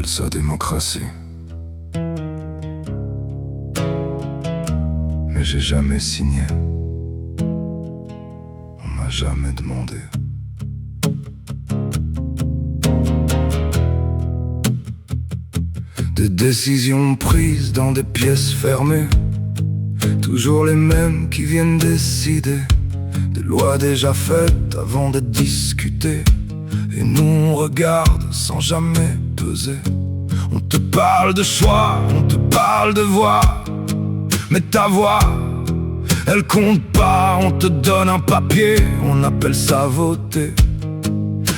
appelle ça démocratie. Mais j'ai jamais signé. On m'a jamais demandé. Des décisions prises dans des pièces fermées, toujours les mêmes qui viennent décider. Des lois déjà faites avant d'être discutées, et nous on regarde sans jamais peser. On te parle de choix, on te parle de voix, mais ta voix, elle compte pas. On te donne un papier, on appelle ça voter,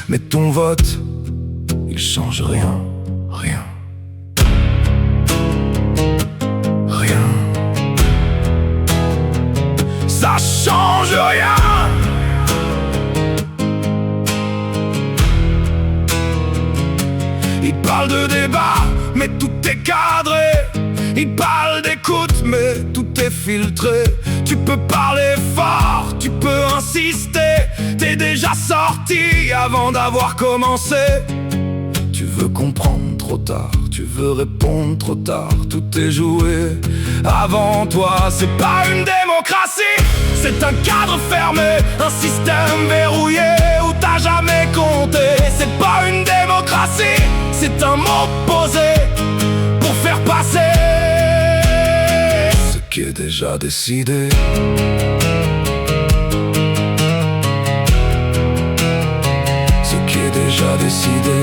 mais ton vote, il change rien, rien. Rien. Ça change rien. Il parle de débat, mais tout est cadré. Il parle d'écoute, mais tout est filtré. Tu peux parler fort, tu peux insister. T'es déjà sorti avant d'avoir commencé. Tu veux comprendre trop tard, tu veux répondre trop tard. Tout est joué avant toi. C'est pas une démocratie, c'est un cadre fermé, un système verrouillé où t'as jamais compté. C'est pas une démocratie, c'est un mot posé pour faire passer ce qui est déjà décidé. Ce qui est déjà décidé.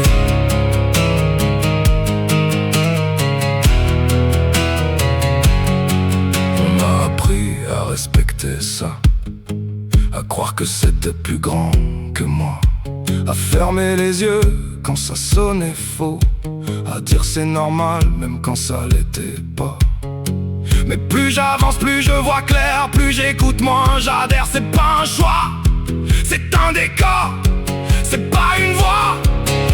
On m'a appris à respecter ça, à croire que c'était plus grand que moi, à fermer les yeux quand ça sonnait faux, à dire c'est normal même quand ça l'était pas. Mais plus j'avance, plus je vois clair, plus j'écoute, moins j'adhère. C'est pas un choix, c'est un décor. C'est pas une voix,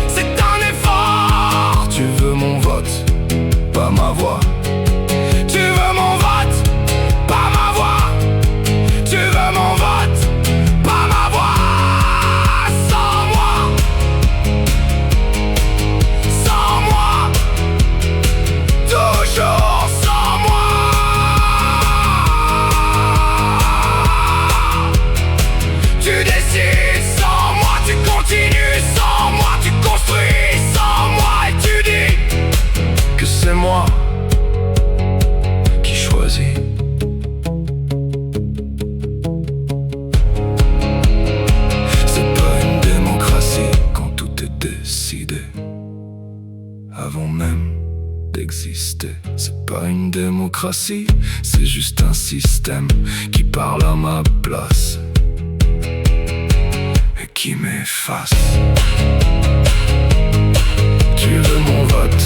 c'est un effort. Tu veux mon vote, pas ma voix. Tu veux mon vote, pas ma voix. Tu veux mon vote, pas ma voix. Sans moi, sans moi, toujours sans moi. Tu décides sans moi, tu continues sans moi, tu construis sans moi, et tu dis que c'est moi qui choisis. C'est pas une démocratie quand tout est décidé avant même d'exister. C'est pas une démocratie, c'est juste un système qui parle à ma place et qui m'efface. Tu veux mon vote,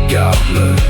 garde-le.